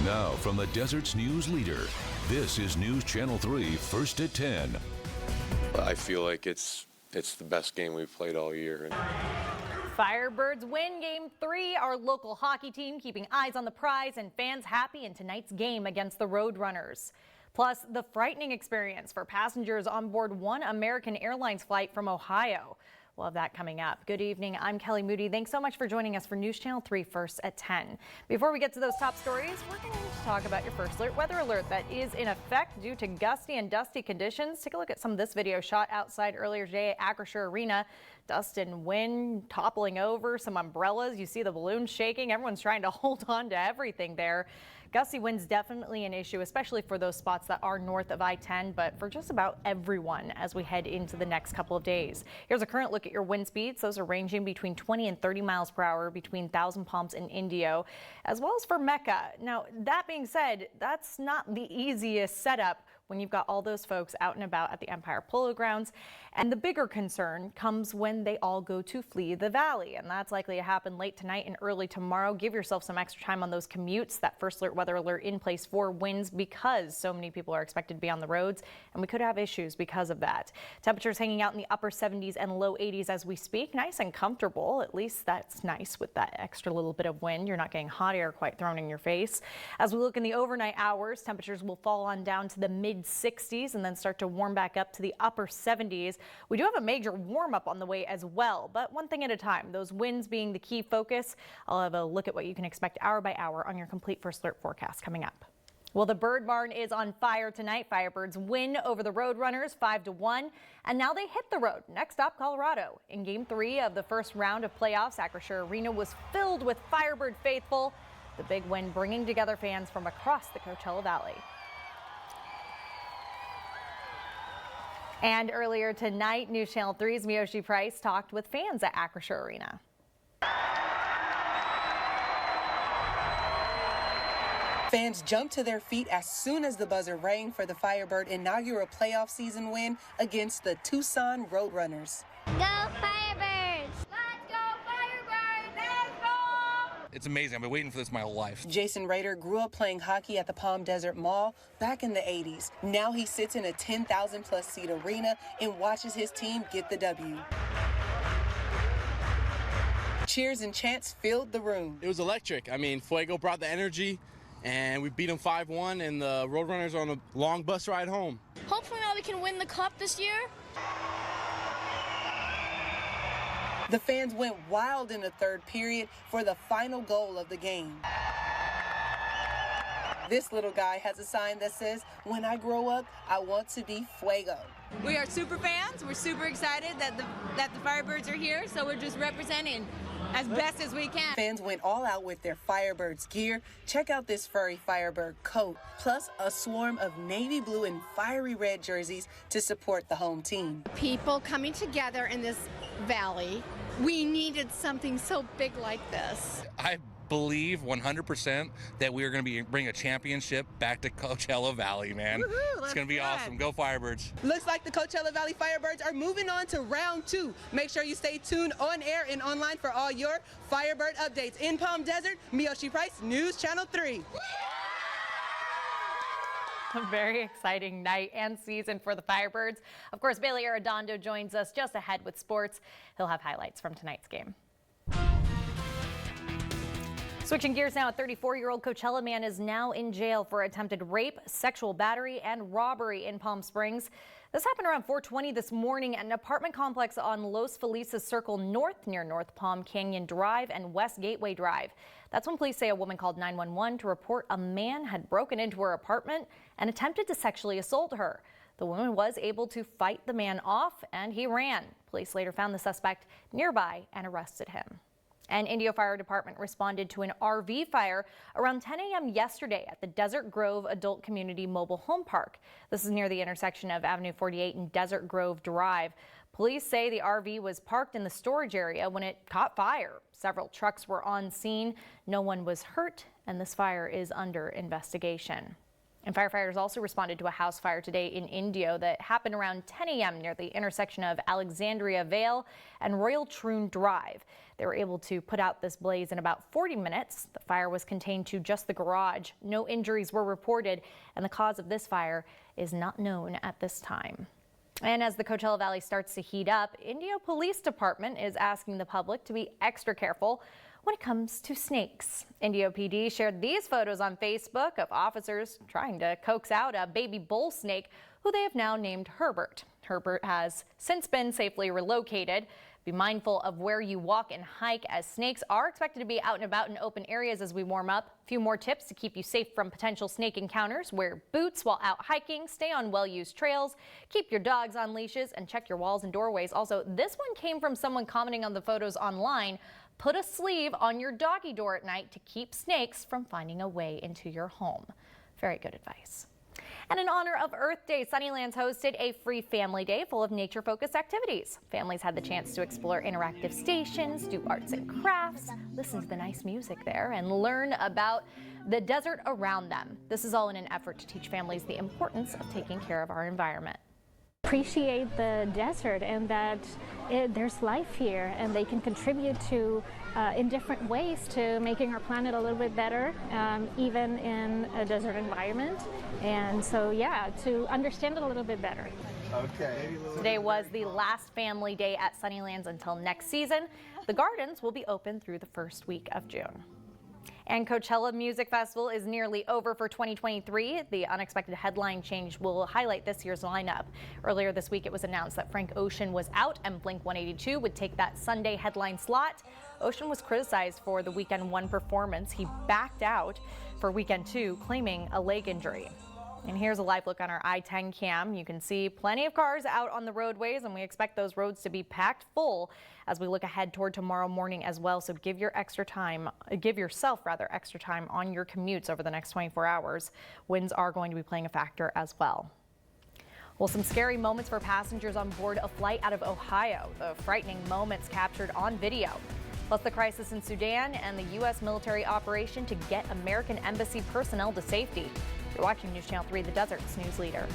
Now from the Desert's news leader, this is News Channel 3 First at 10. I feel like it's the best game we've played all year. Firebirds win Game 3. Our local hockey team keeping eyes on the prize and fans happy in tonight's game against the Roadrunners. Plus, the frightening experience for passengers on board one American Airlines flight from Ohio. We'll have that coming up. Good evening. I'm Kelly Moody. Thanks so much for joining us for News Channel 3 First at 10. Before we get to those top stories, we're going to talk about your first weather alert that is in effect due to gusty and dusty conditions. Take a look at some of this video shot outside earlier today at Acrisure Arena. Dust and wind toppling over, some umbrellas. You see the balloons shaking. Everyone's trying to hold on to everything there. Gusty winds definitely an issue, especially for those spots that are north of I-10, but for just about everyone as we head into the next couple of days. Here's a current look at your wind speeds. Those are ranging between 20 and 30 miles per hour between Thousand Palms and Indio, as well as for Mecca. Now, that being said, that's not the easiest setup when you've got all those folks out and about at the Empire Polo Grounds. And the bigger concern comes when they all go to flee the valley. And that's likely to happen late tonight and early tomorrow. Give yourself some extra time on those commutes. That first alert weather alert in place for winds because so many people are expected to be on the roads. And we could have issues because of that. Temperatures hanging out in the upper 70s and low 80s as we speak. Nice and comfortable. At least that's nice with that extra little bit of wind. You're not getting hot air quite thrown in your face. As we look in the overnight hours, temperatures will fall on down to the mid-60s and then start to warm back up to the upper 70s. We do have a major warm up on the way as well, but one thing at a time. Those winds being the key focus. I'll have a look at what you can expect hour by hour on your complete first alert forecast coming up. Well, the Bird Barn is on fire tonight. Firebirds win over the Roadrunners 5-1, and now they hit the road. Next up, Colorado. In Game 3 of the first round of playoffs, Acrisure Arena was filled with Firebird faithful. The big win bringing together fans from across the Coachella Valley. And earlier tonight, News Channel 3's Miyoshi Price talked with fans at Acrisure Arena. Fans jumped to their feet as soon as the buzzer rang for the Firebird inaugural playoff season win against the Tucson Roadrunners. Go Firebirds! Let's go Firebirds! Let's go! It's amazing. I've been waiting for this my whole life. Jason Rader grew up playing hockey at the Palm Desert Mall back in the 80s. Now he sits in a 10,000 plus seat arena and watches his team get the W. Cheers and chants filled the room. It was electric. I mean, Fuego brought the energy, and we beat them 5-1, and the Roadrunners are on a long bus ride home. Hopefully now we can win the cup this year. The fans went wild in the third period for the final goal of the game. This little guy has a sign that says, "When I grow up, I want to be Fuego." We are super fans. We're super excited that the Firebirds are here, so we're just representing as best as we can. Fans went all out with their Firebirds gear. Check out this furry Firebird coat, plus a swarm of navy blue and fiery red jerseys to support the home team. People coming together in this valley. We needed something so big like this. I believe 100% that we are going to bring a championship back to Coachella Valley, man. It's going to be awesome. Go Firebirds. Looks like the Coachella Valley Firebirds are moving on to round 2. Make sure you stay tuned on air and online for all your Firebird updates. In Palm Desert, Miyoshi Price, News Channel 3. A very exciting night and season for the Firebirds. Of course, Bailey Arredondo joins us just ahead with sports. He'll have highlights from tonight's game. Switching gears now, a 34-year-old Coachella man is now in jail for attempted rape, sexual battery, and robbery in Palm Springs. This happened around 4:20 this morning at an apartment complex on Los Felices Circle North near North Palm Canyon Drive and West Gateway Drive. That's when police say a woman called 911 to report a man had broken into her apartment and attempted to sexually assault her. The woman was able to fight the man off and he ran. Police later found the suspect nearby and arrested him. An Indio Fire Department responded to an RV fire around 10 a.m. yesterday at the Desert Grove Adult Community Mobile Home Park. This is near the intersection of Avenue 48 and Desert Grove Drive. Police say the RV was parked in the storage area when it caught fire. Several trucks were on scene. No one was hurt, and this fire is under investigation. And firefighters also responded to a house fire today in Indio that happened around 10 a.m. near the intersection of Alexandria Vale and Royal Troon Drive. They were able to put out this blaze in about 40 minutes. The fire was contained to just the garage. No injuries were reported, and the cause of this fire is not known at this time. And as the Coachella Valley starts to heat up, Indio Police Department is asking the public to be extra careful when it comes to snakes. Indio PD shared these photos on Facebook of officers trying to coax out a baby bull snake who they have now named Herbert. Herbert has since been safely relocated. Be mindful of where you walk and hike, as snakes are expected to be out and about in open areas as we warm up. A few more tips to keep you safe from potential snake encounters: wear boots while out hiking, stay on well-used trails, keep your dogs on leashes, and check your walls and doorways. Also, this one came from someone commenting on the photos online. Put a sleeve on your doggy door at night to keep snakes from finding a way into your home. Very good advice. And in honor of Earth Day, Sunnylands hosted a free family day full of nature-focused activities. Families had the chance to explore interactive stations, do arts and crafts, listen to the nice music there, and learn about the desert around them. This is all in an effort to teach families the importance of taking care of our environment. Appreciate the desert and that there's life here, and they can contribute to in different ways to making our planet a little bit better, even in a desert environment. And so, yeah, to understand it a little bit better. Okay. Today was the last family day at Sunnylands until next season. The gardens will be open through the first week of June. And Coachella Music Festival is nearly over for 2023. The unexpected headline change will highlight this year's lineup. Earlier this week, it was announced that Frank Ocean was out and Blink-182 would take that Sunday headline slot. Ocean was criticized for the weekend one performance. He backed out for weekend two, claiming a leg injury. And here's a live look on our I-10 cam. You can see plenty of cars out on the roadways, and we expect those roads to be packed full as we look ahead toward tomorrow morning as well. So give yourself extra time on your commutes over the next 24 hours. Winds are going to be playing a factor as well. Well, some scary moments for passengers on board a flight out of Ohio. The frightening moments captured on video. Plus the crisis in Sudan and the U.S. military operation to get American embassy personnel to safety. You're watching News Channel 3, the Desert's news leader.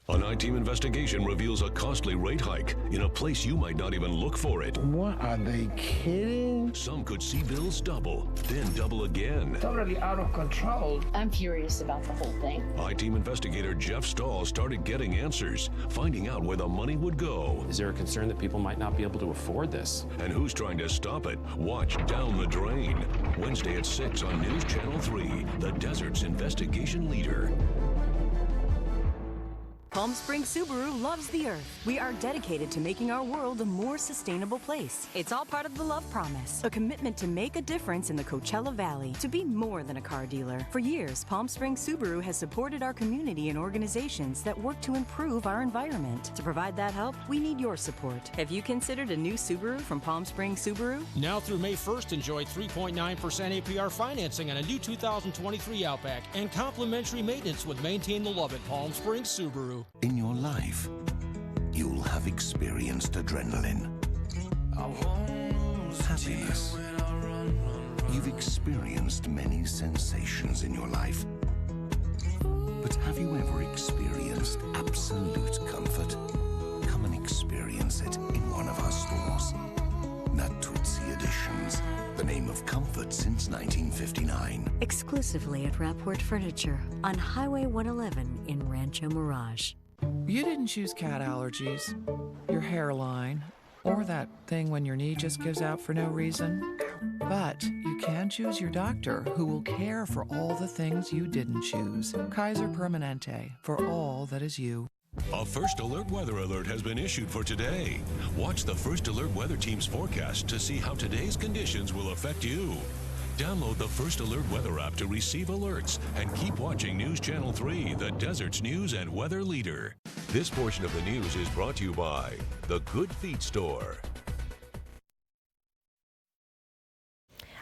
An I-Team investigation reveals a costly rate hike in a place you might not even look for it. What, are they kidding? Some could see bills double, then double again. Totally out of control. I'm furious about the whole thing. I-Team investigator Jeff Stahl started getting answers, finding out where the money would go. Is there a concern that people might not be able to afford this? And who's trying to stop it? Watch Down the Drain, Wednesday at 6 on News Channel 3, the Desert's investigation leader. Palm Springs Subaru loves the earth. We are dedicated to making our world a more sustainable place. It's all part of the Love Promise, a commitment to make a difference in the Coachella Valley, to be more than a car dealer. For years, Palm Springs Subaru has supported our community and organizations that work to improve our environment. To provide that help, we need your support. Have you considered a new Subaru from Palm Springs Subaru? Now through May 1st, enjoy 3.9% APR financing on a new 2023 Outback and complimentary maintenance with Maintain the Love at Palm Springs Subaru. In your life, you'll have experienced adrenaline, happiness. You've experienced many sensations in your life. But have you ever experienced absolute comfort? Come and experience it in one of our stores. Natuzzi Editions, the name of comfort since 1959. Exclusively at Rapport Furniture on Highway 111 in Rancho Mirage. You didn't choose cat allergies, your hairline, or that thing when your knee just gives out for no reason. But you can choose your doctor who will care for all the things you didn't choose. Kaiser Permanente, for all that is you. A First Alert weather alert has been issued for today. Watch the First Alert weather team's forecast to see how today's conditions will affect you. Download the First Alert weather app to receive alerts and keep watching News Channel 3, the Desert's news and weather leader. This portion of the news is brought to you by The Good Feet Store.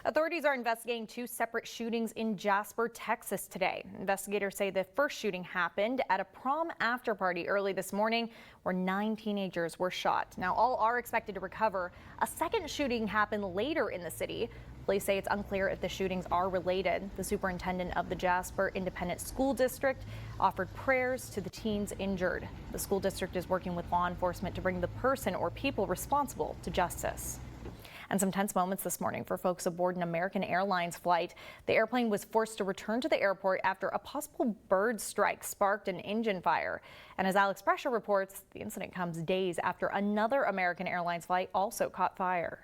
Authorities are investigating two separate shootings in Jasper, Texas today. Investigators say the first shooting happened at a prom after party early this morning where 9 teenagers were shot. Now, all are expected to recover. A second shooting happened later in the city. Police say it's unclear if the shootings are related. The superintendent of the Jasper Independent School District offered prayers to the teens injured. The school district is working with law enforcement to bring the person or people responsible to justice. And some tense moments this morning for folks aboard an American Airlines flight. The airplane was forced to return to the airport after a possible bird strike sparked an engine fire. And as Alex Brescia reports, the incident comes days after another American Airlines flight also caught fire.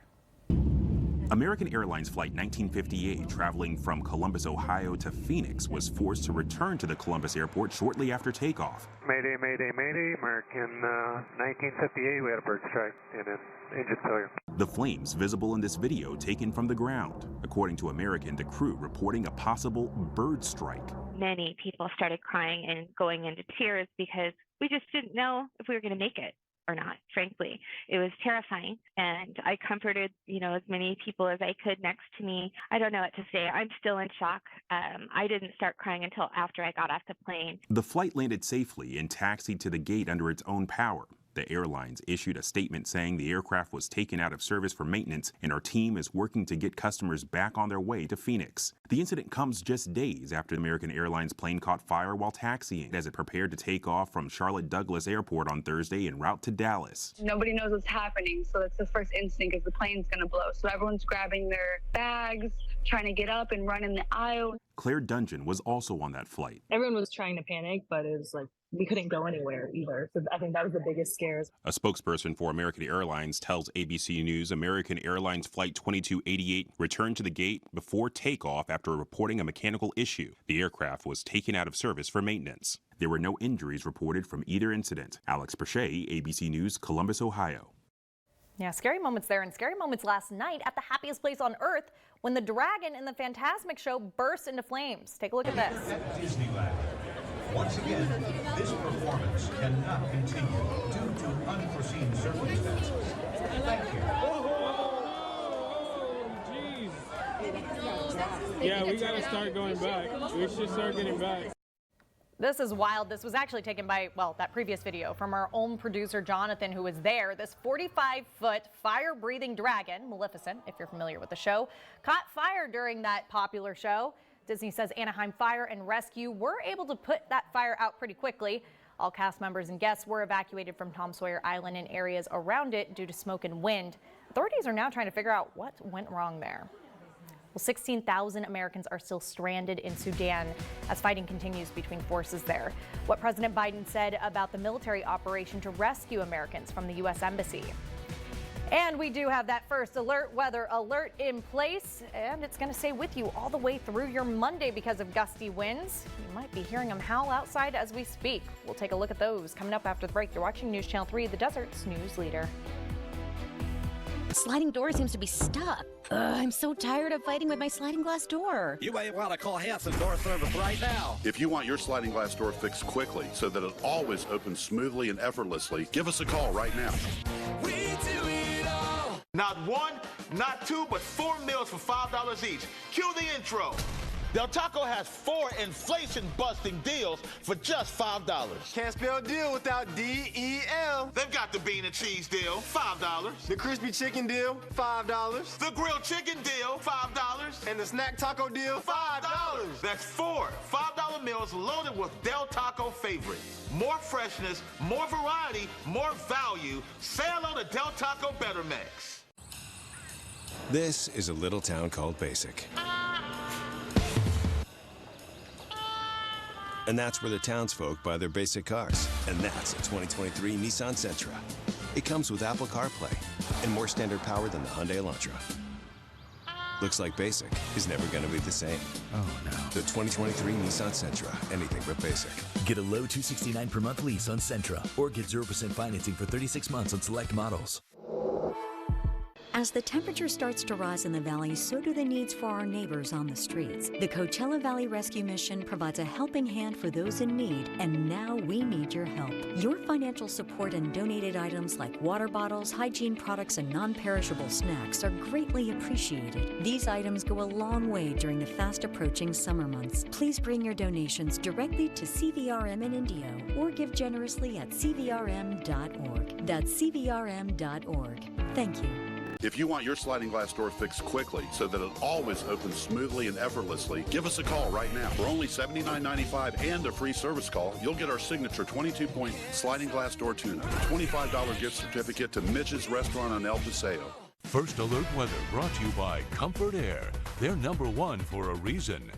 American Airlines Flight 1958, traveling from Columbus, Ohio to Phoenix, was forced to return to the Columbus airport shortly after takeoff. Mayday, mayday, mayday. American 1958, we had a bird strike and an engine failure. The flames visible in this video taken from the ground. According to American, the crew reporting a possible bird strike. Many people started crying and going into tears because we just didn't know if we were going to make it or not, frankly. It was terrifying, and I comforted, as many people as I could next to me. I don't know what to say. I'm still in shock. I didn't start crying until after I got off the plane. The flight landed safely and taxied to the gate under its own power. The airlines issued a statement saying the aircraft was taken out of service for maintenance and our team is working to get customers back on their way to Phoenix. The incident comes just days after the American Airlines plane caught fire while taxiing as it prepared to take off from Charlotte Douglas Airport on Thursday en route to Dallas. Nobody knows what's happening, so that's the first instinct is the plane's going to blow. So everyone's grabbing their bags, trying to get up and run in the aisle. Claire Dungeon was also on that flight. Everyone was trying to panic, but it was like we couldn't go anywhere either. So I think that was the biggest scares. A spokesperson for American Airlines tells ABC News American Airlines Flight 2288 returned to the gate before takeoff after reporting a mechanical issue. The aircraft was taken out of service for maintenance. There were no injuries reported from either incident. Alex Brescia, ABC News, Columbus, Ohio. Yeah, scary moments there and scary moments last night at the happiest place on earth when the dragon in the Fantasmic show burst into flames. Take a look at this. At Disneyland. Once again, this performance cannot continue due to unforeseen circumstances. Thank you. Yeah, we gotta start going back. We should start getting back. This is wild. This was actually taken by, that previous video from our own producer, Jonathan, who was there. This 45-foot fire-breathing dragon, Maleficent, if you're familiar with the show, caught fire during that popular show. Disney says Anaheim Fire and Rescue were able to put that fire out pretty quickly. All cast members and guests were evacuated from Tom Sawyer Island and areas around it due to smoke and wind. Authorities are now trying to figure out what went wrong there. Well, 16,000 Americans are still stranded in Sudan as fighting continues between forces there. What President Biden said about the military operation to rescue Americans from the U.S. Embassy. And we do have that first weather alert in place, and it's going to stay with you all the way through your Monday because of gusty winds. You might be hearing them howl outside as we speak. We'll take a look at those coming up after the break. You're watching News Channel 3, the Desert's news leader. Sliding door seems to be stuck. I'm so tired of fighting with my sliding glass door. You may want to call Hanson Door Service right now. If you want your sliding glass door fixed quickly so that it always opens smoothly and effortlessly, give us a call right now. We do it all. Not one, not two, but 4 meals for $5 each. Cue the intro. Del Taco has 4 inflation-busting deals for just $5. Can't spell deal without D-E-L. They've got the bean and cheese deal, $5. The crispy chicken deal, $5. The grilled chicken deal, $5. And the snack taco deal, $5. That's 4 $5 meals loaded with Del Taco favorites. More freshness, more variety, more value. Say hello to Del Taco Better Mix. This is a little town called Basic. And that's where the townsfolk buy their basic cars. And that's a 2023 Nissan Sentra. It comes with Apple CarPlay and more standard power than the Hyundai Elantra. Looks like basic is never going to be the same. Oh, no. The 2023 Nissan Sentra. Anything but basic. Get a low $269 per month lease on Sentra or get 0% financing for 36 months on select models. As the temperature starts to rise in the valley, so do the needs for our neighbors on the streets. The Coachella Valley Rescue Mission provides a helping hand for those in need, and now we need your help. Your financial support and donated items like water bottles, hygiene products, and non-perishable snacks are greatly appreciated. These items go a long way during the fast-approaching summer months. Please bring your donations directly to CVRM in Indio or give generously at cvrm.org. That's cvrm.org. Thank you. If you want your sliding glass door fixed quickly so that it always opens smoothly and effortlessly, give us a call right now. For only $79.95 and a free service call, you'll get our signature 22-point sliding glass door tune-up, $25 gift certificate to Mitch's Restaurant on El Paseo. First Alert Weather brought to you by Comfort Air. They're #1 for a reason.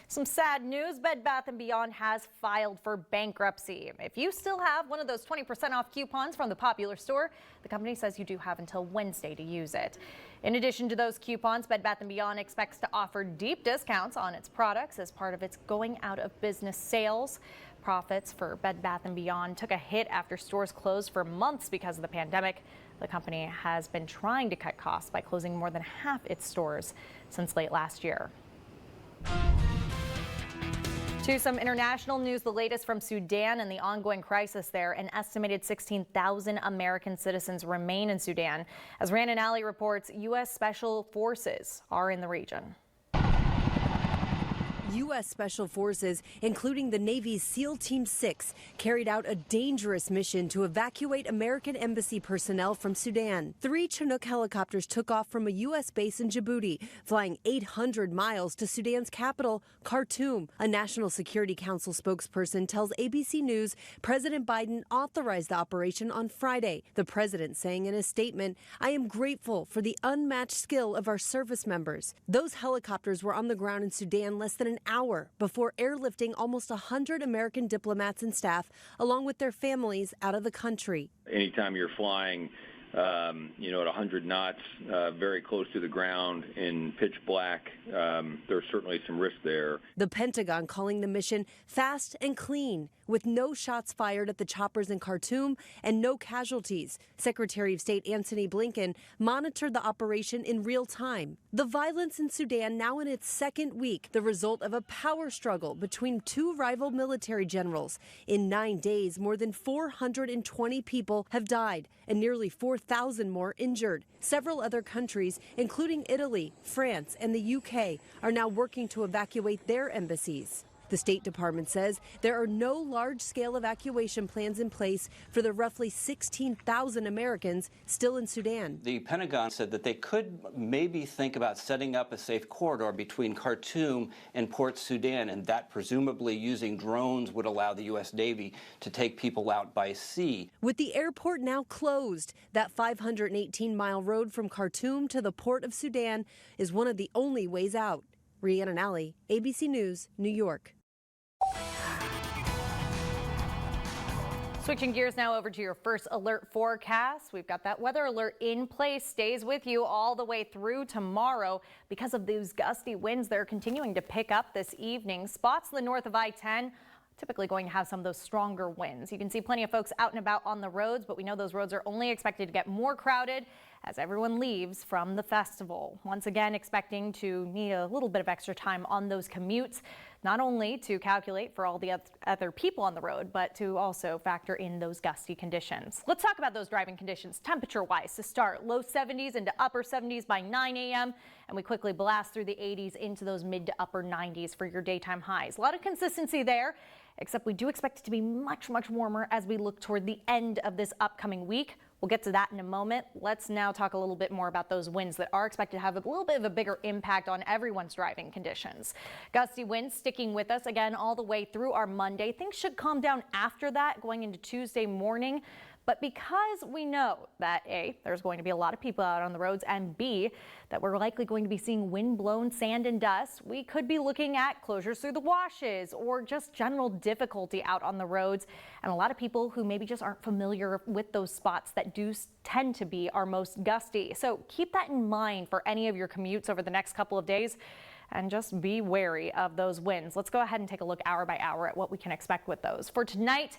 Some sad news, Bed Bath & Beyond has filed for bankruptcy. If you still have one of those 20% off coupons from the popular store, the company says you do have until Wednesday to use it. In addition to those coupons, Bed Bath & Beyond expects to offer deep discounts on its products as part of its going out of business sales. Profits for Bed Bath & Beyond took a hit after stores closed for months because of the pandemic. The company has been trying to cut costs by closing more than half its stores since late last year. To some international news, the latest from Sudan and the ongoing crisis there. An estimated 16,000 American citizens remain in Sudan. As Rand and Ali reports, U.S. Special Forces are in the region. U.S. Special Forces, including the Navy's SEAL Team 6, carried out a dangerous mission to evacuate American embassy personnel from Sudan. 3 Chinook helicopters took off from a U.S. base in Djibouti, flying 800 miles to Sudan's capital, Khartoum. A National Security Council spokesperson tells ABC News President Biden authorized the operation on Friday. The president saying in a statement, "I am grateful for the unmatched skill of our service members." Those helicopters were on the ground in Sudan less than an hour before airlifting almost 100 American diplomats and staff, along with their families, out of the country. Anytime you're flying, at 100 knots, very close to the ground in pitch black, there's certainly some risk there. The Pentagon calling the mission fast and clean, with no shots fired at the choppers in Khartoum and no casualties. Secretary of State Antony Blinken monitored the operation in real time. The violence in Sudan now in its second week, the result of a power struggle between 2 rival military generals. In 9 days, more than 420 people have died and nearly 4,000 more injured. Several other countries, including Italy, France, and the UK, are now working to evacuate their embassies. The State Department says there are no large-scale evacuation plans in place for the roughly 16,000 Americans still in Sudan. The Pentagon said that they could maybe think about setting up a safe corridor between Khartoum and Port Sudan, and that presumably using drones would allow the U.S. Navy to take people out by sea. With the airport now closed, that 518-mile road from Khartoum to the Port of Sudan is one of the only ways out. Rhiannon Alley, ABC News, New York. Switching gears now over to your first alert forecast. We've got that weather alert in place, stays with you all the way through tomorrow. Because of those gusty winds, they're continuing to pick up this evening. Spots to the north of I-10 typically going to have some of those stronger winds. You can see plenty of folks out and about on the roads, but we know those roads are only expected to get more crowded as everyone leaves from the festival. Once again, expecting to need a little bit of extra time on those commutes, not only to calculate for all the other people on the road, but to also factor in those gusty conditions. Let's talk about those driving conditions temperature-wise. To start, low 70s into upper 70s by 9 a.m. and we quickly blast through the 80s into those mid to upper 90s for your daytime highs. A lot of consistency there, except we do expect it to be much, much warmer as we look toward the end of this upcoming week. We'll get to that in a moment. Let's now talk a little bit more about those winds that are expected to have a little bit of a bigger impact on everyone's driving conditions. Gusty winds sticking with us again all the way through our Monday. Things should calm down after that going into Tuesday morning. But because we know that A, there's going to be a lot of people out on the roads, and B, that we're likely going to be seeing wind-blown sand and dust, we could be looking at closures through the washes or just general difficulty out on the roads. And a lot of people who maybe just aren't familiar with those spots that do tend to be our most gusty. So keep that in mind for any of your commutes over the next couple of days. And just be wary of those winds. Let's go ahead and take a look hour by hour at what we can expect with those. For tonight,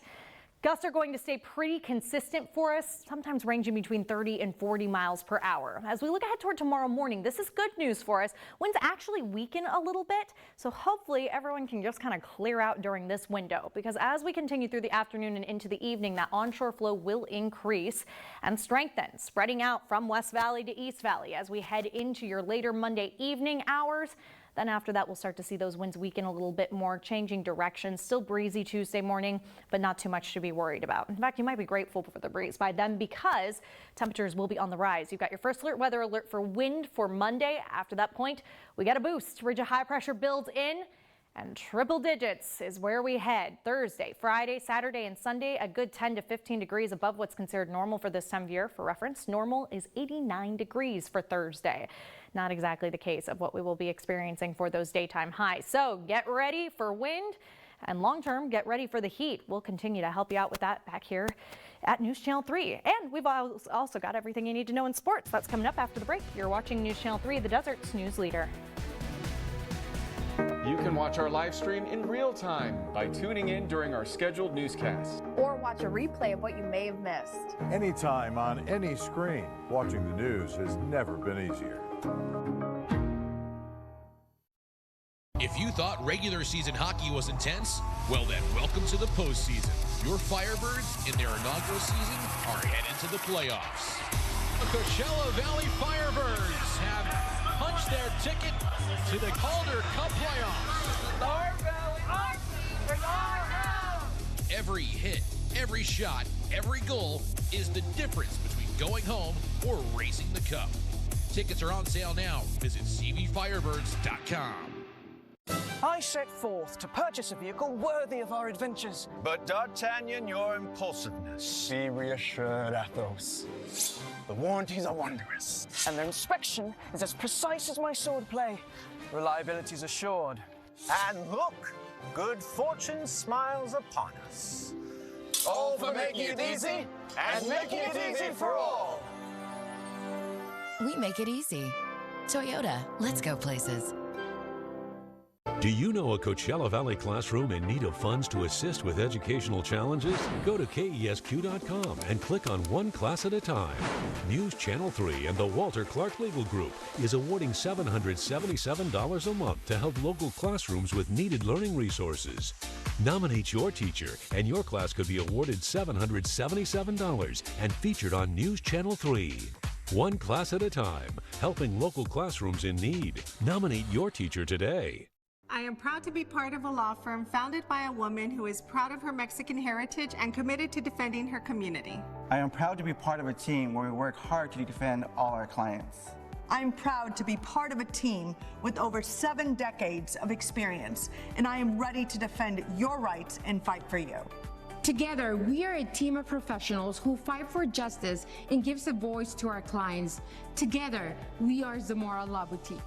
gusts are going to stay pretty consistent for us, sometimes ranging between 30 and 40 miles per hour. As we look ahead toward tomorrow morning, this is good news for us. Winds actually weaken a little bit, so hopefully everyone can just kind of clear out during this window, because as we continue through the afternoon and into the evening, that onshore flow will increase and strengthen, spreading out from West Valley to East Valley as we head into your later Monday evening hours. Then after that, we'll start to see those winds weaken a little bit more, changing direction. Still breezy Tuesday morning, but not too much to be worried about. In fact, you might be grateful for the breeze by then because temperatures will be on the rise. You've got your first weather alert for wind for Monday. After that point, we get a boost. Ridge of high pressure builds in. And triple digits is where we head. Thursday, Friday, Saturday, and Sunday, a good 10 to 15 degrees above what's considered normal for this time of year. For reference, normal is 89 degrees for Thursday. Not exactly the case of what we will be experiencing for those daytime highs. So get ready for wind, and long term, get ready for the heat. We'll continue to help you out with that back here at News Channel 3. And we've also got everything you need to know in sports. That's coming up after the break. You're watching News Channel 3, the desert's news leader. You can watch our live stream in real time by tuning in during our scheduled newscast. Or watch a replay of what you may have missed. Anytime on any screen. Watching the news has never been easier. If you thought regular season hockey was intense, well then welcome to the postseason. Your Firebirds in their inaugural season are headed to the playoffs. The Coachella Valley Firebirds have punched their ticket to the Calder Cup playoffs. Every hit, every shot, every goal is the difference between going home or racing the cup. Tickets are on sale now. Visit cvfirebirds.com. I set forth to purchase a vehicle worthy of our adventures. But D'Artagnan, your impulsiveness. Be reassured, Athos. The warranties are wondrous. And their inspection is as precise as my swordplay. Reliability is assured. And look, good fortune smiles upon us. All for making it easy, and making it easy for all. We make it easy. Toyota, let's go places. Do you know a Coachella Valley classroom in need of funds to assist with educational challenges? Go to KESQ.com and click on One Class at a Time. News Channel 3 and the Walter Clark Legal Group is awarding $777 a month to help local classrooms with needed learning resources. Nominate your teacher and your class could be awarded $777 and featured on News Channel 3. One Class at a Time, helping local classrooms in need. Nominate your teacher today. I am proud to be part of a law firm founded by a woman who is proud of her Mexican heritage and committed to defending her community. I am proud to be part of a team where we work hard to defend all our clients. I'm proud to be part of a team with over 7 decades of experience, and I am ready to defend your rights and fight for you. Together, we are a team of professionals who fight for justice and gives a voice to our clients. Together, we are Zamora Law Boutique.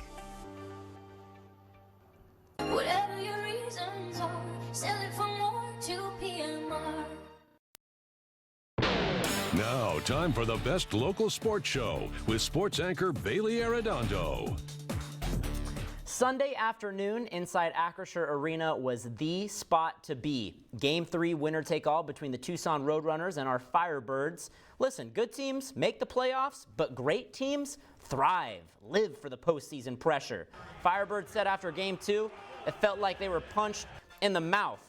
Whatever your reasons are, sell it for more to PMR. Now, time for the best local sports show with sports anchor Bailey Arredondo. Sunday afternoon inside Acrisure Arena was the spot to be. Game 3 winner-take-all between the Tucson Roadrunners and our Firebirds. Listen, good teams make the playoffs, but great teams thrive, live for the postseason pressure. Firebirds said after Game 2, it felt like they were punched in the mouth.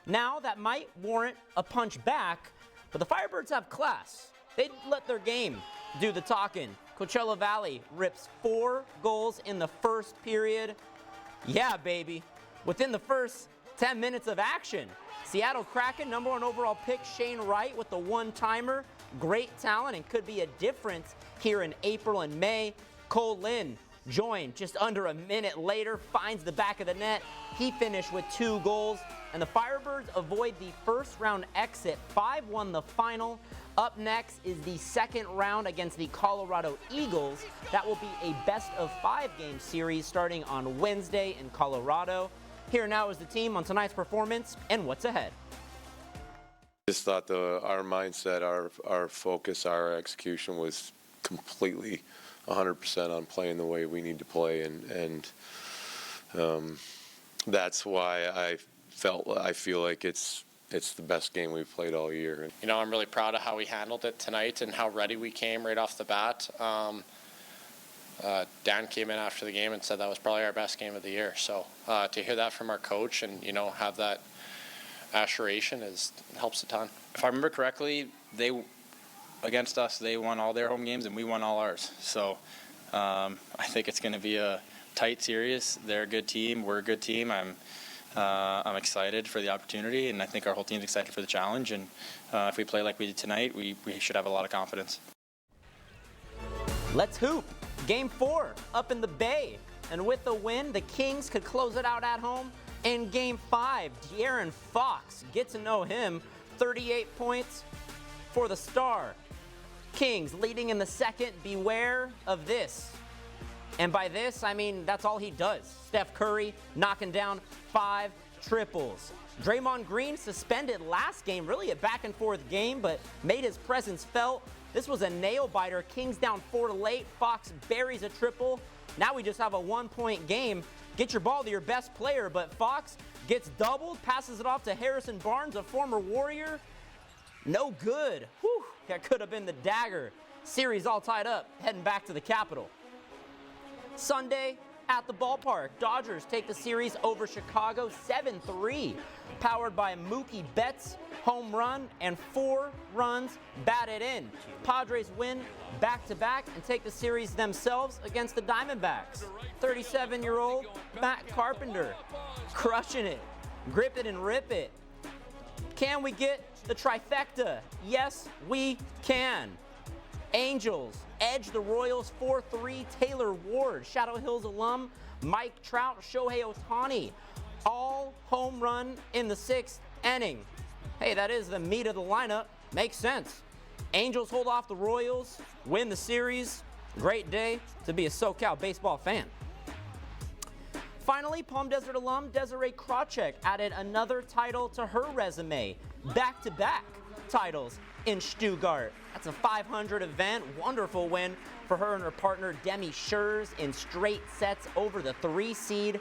Now that might warrant a punch back, but the Firebirds have class. They let their game do the talking. Coachella Valley rips 4 goals in the first period. Yeah, baby. Within the first 10 minutes of action. Seattle Kraken, #1 overall pick Shane Wright with the one-timer. Great talent and could be a difference here in April and May. Cole Lynn joined just under a minute later, finds the back of the net. He finished with 2 goals, and the Firebirds avoid the first-round exit. 5-1 the final. Up next is the second round against the Colorado Eagles. That will be a best-of-5 game series starting on Wednesday in Colorado. Here now is the team on tonight's performance and what's ahead. Just thought our mindset, our focus, our execution was completely 100% on playing the way we need to play, and that's why I feel like it's the best game we've played all year. You know, I'm really proud of how we handled it tonight and how ready we came right off the bat. Dan came in after the game and said that was probably our best game of the year. So to hear that from our coach and, you know, have that assuration helps a ton. If I remember correctly, against us, they won all their home games and we won all ours. So I think it's going to be a tight series. They're a good team. We're a good team. I'm excited for the opportunity, and I think our whole team's excited for the challenge. And if we play like we did tonight, we should have a lot of confidence. Let's hoop. Game 4 up in the Bay. And with the win, the Kings could close it out at home. In Game 5, De'Aaron Fox, get to know him, 38 points for the Star. Kings leading in the second. Beware of this. And by this, I mean that's all he does. Steph Curry knocking down 5 triples. Draymond Green suspended last game, really a back and forth game, but made his presence felt. This was a nail biter. Kings down 4 late. Fox buries a triple. Now we just have a 1-point game. Get your ball to your best player, but Fox gets doubled, passes it off to Harrison Barnes, a former Warrior. No good. Whew, that could have been the dagger. Series all tied up, heading back to the Capitol. Sunday at the ballpark, Dodgers take the series over Chicago 7-3, powered by Mookie Betts' home run and 4 runs batted in. Padres win back-to-back and take the series themselves against the Diamondbacks. 37-year-old Matt Carpenter crushing it. Grip it and rip it. Can we get the trifecta? Yes, we can. Angels edge the Royals 4-3. Taylor Ward, Shadow Hills alum, Mike Trout, Shohei Ohtani, all home run in the 6th inning. Hey, that is the meat of the lineup. Makes sense. Angels hold off the Royals, win the series. Great day to be a SoCal baseball fan. Finally, Palm Desert alum Desiree Krawczyk added another title to her resume. Back-to-back titles in Stuttgart. That's a 500 event. Wonderful win for her and her partner Demi Schurz in straight sets over the 3-seed.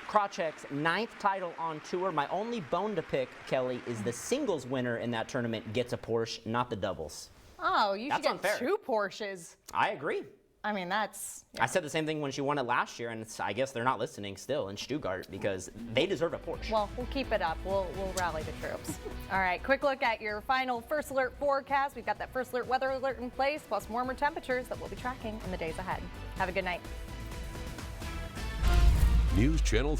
Krawczyk's 9th title on tour. My only bone to pick, Kelly, is the singles winner in that tournament gets a Porsche, not the doubles. Oh, you should get unfair. 2 Porsches. I agree. I mean, that's... I said the same thing when she won it last year, and I guess they're not listening still in Stuttgart because they deserve a Porsche. Well, we'll keep it up. We'll rally the troops. All right, quick look at your final First Alert forecast. We've got that First Alert weather alert in place, plus warmer temperatures that we'll be tracking in the days ahead. Have a good night. News Channel